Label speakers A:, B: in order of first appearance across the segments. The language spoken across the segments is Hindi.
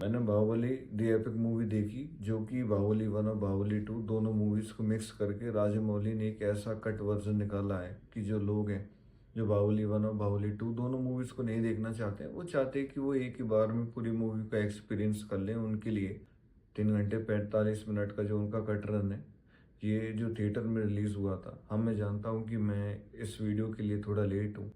A: मैंने बाहुबली दी एपिक मूवी देखी, जो कि बाहुबली 1 और बाहुबली 2 दोनों मूवीज़ को मिक्स करके राजामौली ने एक ऐसा कट वर्जन निकाला है कि जो लोग हैं, जो बाहुबली 1 और बाहुबली 2 दोनों मूवीज़ को नहीं देखना चाहते हैं, वो चाहते हैं कि वो एक ही बार में पूरी मूवी का एक्सपीरियंस कर लें। उनके लिए 3 घंटे 45 मिनट का जो उनका कट रन है, ये जो थिएटर में रिलीज़ हुआ था। मैं जानता हूँ कि मैं इस वीडियो के लिए थोड़ा लेट हूँ।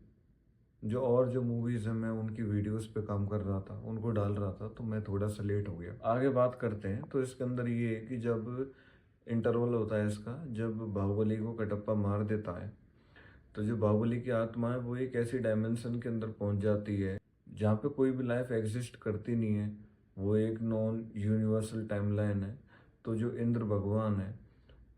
A: जो मूवीज़ हैं, मैं उनकी वीडियोस पे काम कर रहा था, उनको डाल रहा था, तो मैं थोड़ा-सा लेट हो गया। आगे बात करते हैं, तो इसके अंदर ये है कि जब इंटरवल होता है इसका, जब बाहुबली को कटप्पा मार देता है, तो जो बाहुबली की आत्मा है, वो एक ऐसी डायमेंशन के अंदर पहुँच जाती है, जहाँ पे कोई भी लाइफ़ एग्ज़िस्ट करती नहीं है। वो एक नॉन यूनिवर्सल टाइमलाइन है। तो जो इंद्र भगवान है,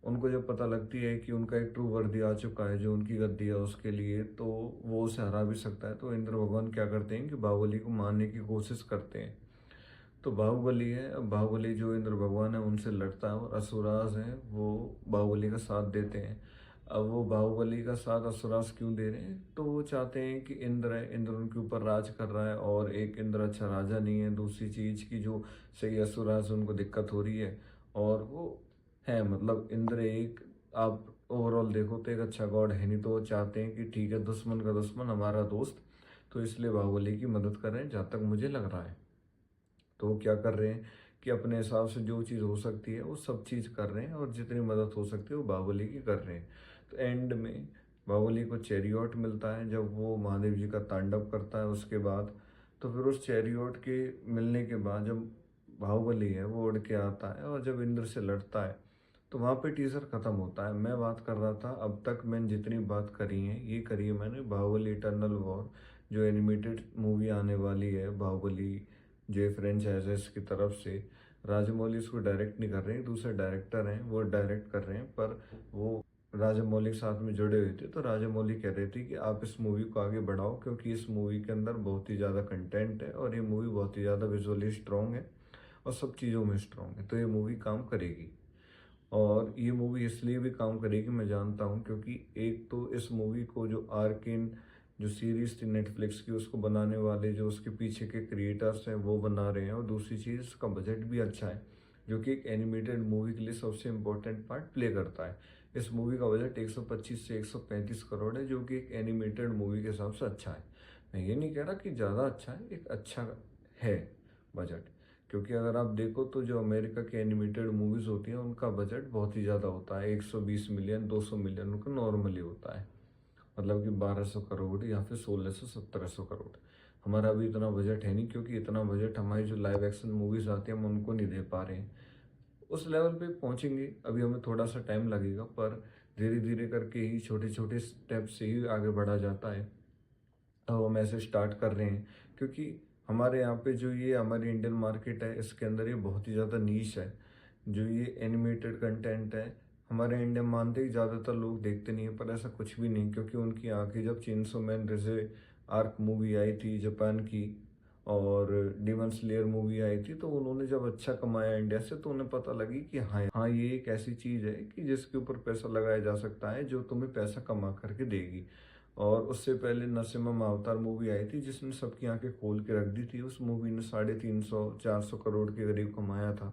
A: उनको जब पता लगती है कि उनका एक ट्रू वर्दी आ चुका है, जो उनकी गद्दी है उसके लिए, तो वो उसे हरा भी सकता है। तो इंद्र भगवान क्या करते हैं कि बाहुबली को मारने की कोशिश करते हैं। तो बाहुबली है, बाहुबली जो इंद्र भगवान है उनसे लड़ता है, और असुराज हैं वो बाहुबली का साथ देते हैं। अब वो बाहुबली का साथ असुराज क्यों दे रहे हैं? तो वो चाहते हैं कि इंद्र है, इंद्र उनके ऊपर राज कर रहा है, और एक इंद्र अच्छा राजा नहीं है। दूसरी चीज की जो सही असुराज उनको दिक्कत हो रही है, और वो है मतलब इंद्र एक, आप ओवरऑल देखो तो एक अच्छा गॉड है नहीं। तो वो चाहते हैं कि ठीक है, दुश्मन का दुश्मन हमारा दोस्त, तो इसलिए बाहुबली की मदद कर रहे हैं, जहाँ तक मुझे लग रहा है। तो वो क्या कर रहे हैं कि अपने हिसाब से जो चीज़ हो सकती है वो सब चीज़ कर रहे हैं, और जितनी मदद हो सकती है वो बाहुबली की कर रहे हैं। तो एंड में बाहुबली को चैरियट मिलता है, जब वो महादेव जी का तांडव करता है उसके बाद। तो फिर उस चैरियट के मिलने के बाद जब बाहुबली है वो उड़ के आता है, और जब इंद्र से लड़ता है, तो वहाँ पे टीजर खत्म होता है। मैं बात कर रहा था, अब तक मैंने जितनी बात करी है, ये करी है मैंने बाहुबली इटर्नल वॉर, जो एनिमेटेड मूवी आने वाली है बाहुबली जो फ्रेंचाइजेस की तरफ से। राजामौली इसको डायरेक्ट नहीं कर रहे हैं, दूसरे डायरेक्टर हैं वो डायरेक्ट कर रहे हैं, पर वो राजामौली के साथ में जुड़े हुए थे। तो राजामौली कह रहे थे कि आप इस मूवी को आगे बढ़ाओ, क्योंकि इस मूवी के अंदर बहुत ही ज़्यादा कंटेंट है, और ये मूवी बहुत ही ज़्यादा विजुअली स्ट्रॉन्ग है, और सब चीज़ों में स्ट्रॉन्ग है, तो ये मूवी काम करेगी। और ये मूवी इसलिए भी काम करेगी मैं जानता हूँ, क्योंकि एक तो इस मूवी को जो आर्केन जो सीरीज थी नेटफ्लिक्स की, उसको बनाने वाले जो उसके पीछे के क्रिएटर्स हैं वो बना रहे हैं, और दूसरी चीज़ इसका बजट भी अच्छा है, जो कि एक एनिमेटेड मूवी के लिए सबसे इम्पोर्टेंट पार्ट प्ले करता है। इस मूवी का बजट 125 से 135 करोड़ है, जो कि एक एनिमेटेड मूवी के हिसाब से अच्छा है। मैं ये नहीं कह रहा कि ज़्यादा अच्छा है, एक अच्छा है बजट। क्योंकि अगर आप देखो तो जो अमेरिका की एनिमेटेड मूवीज होती हैं उनका बजट बहुत ही ज़्यादा होता है, 120 मिलियन 200 मिलियन उनका नॉर्मली होता है। मतलब कि 1200 करोड़ या फिर 1600 1700 करोड़। हमारा अभी इतना बजट है नहीं, क्योंकि इतना बजट हमारी जो लाइव एक्शन मूवीज आती है हम उनको नहीं दे पा रहे हैं। उस लेवल पे पहुंचेंगे, अभी हमें थोड़ा सा टाइम लगेगा, पर धीरे धीरे करके ही छोटे छोटे स्टेप से ही आगे बढ़ा जाता है। तो हम ऐसे स्टार्ट कर रहे हैं, क्योंकि हमारे यहाँ पे जो ये हमारी इंडियन मार्केट है, इसके अंदर ये बहुत ही ज़्यादा नीश है। जो ये एनिमेटेड कंटेंट है, हमारे इंडिया मानते ही ज़्यादातर लोग देखते नहीं है, पर ऐसा कुछ भी नहीं, क्योंकि उनकी आंखें जब चेनसो मैन जैसे आर्क मूवी आई थी जापान की, और डिमन स्लेयर मूवी आई थी, तो उन्होंने जब अच्छा कमाया इंडिया से, तो उन्हें पता लगी कि हाँ हाँ, ये एक ऐसी चीज़ है कि जिसके ऊपर पैसा लगाया जा सकता है, जो तुम्हें पैसा कमा करके देगी। और उससे पहले नरसिम्हा अवतार मूवी आई थी, जिसने सबकी आंखें खोल के रख दी थी। उस मूवी ने 350 400 करोड़ के करीब कमाया था,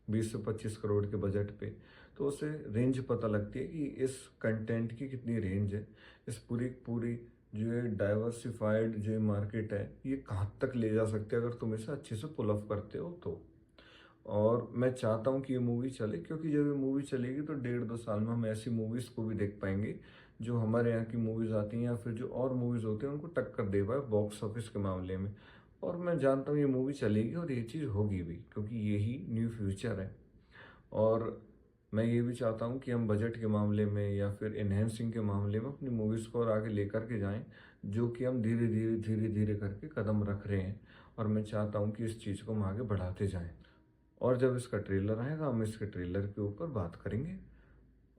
A: 20 से 25 करोड़ के बजट पे। तो उससे रेंज पता लगती है कि इस कंटेंट की कितनी रेंज है, इस पूरी पूरी जो ये डाइवर्सिफाइड जो ये मार्केट है, ये कहाँ तक ले जा सकते हैं अगर तुम इसे अच्छे से पुल ऑफ करते हो तो। और मैं चाहता हूँ कि ये मूवी चले, क्योंकि जब ये मूवी चलेगी तो 1.5 2 साल में हम ऐसी मूवीज़ को भी देख पाएंगे जो हमारे यहाँ की मूवीज़ आती हैं, या फिर जो और मूवीज़ होती हैं उनको टक्कर दे पाए बॉक्स ऑफिस के मामले में। और मैं जानता हूँ ये मूवी चलेगी, और ये चीज़ होगी भी, क्योंकि यही न्यू फ्यूचर है। और मैं ये भी चाहता हूँ कि हम बजट के मामले में या फिर इन्हेंसिंग के मामले में अपनी मूवीज़ को और आगे लेकर के जाएं, जो कि हम धीरे धीरे करके कदम रख रहे हैं। और मैं चाहता हूँ कि इस चीज़ को हम आगे बढ़ाते जाएं। और जब इसका ट्रेलर आएगा हम इसके ट्रेलर के ऊपर बात करेंगे।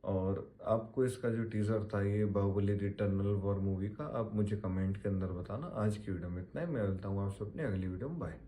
A: और आपको इसका जो टीजर था ये बाहुबली रिटर्नल वॉर मूवी का, आप मुझे कमेंट के अंदर बताना। आज की वीडियो में इतना ही, मैं मिलता हूँ आपसे अपनी अगली वीडियो में। बाय।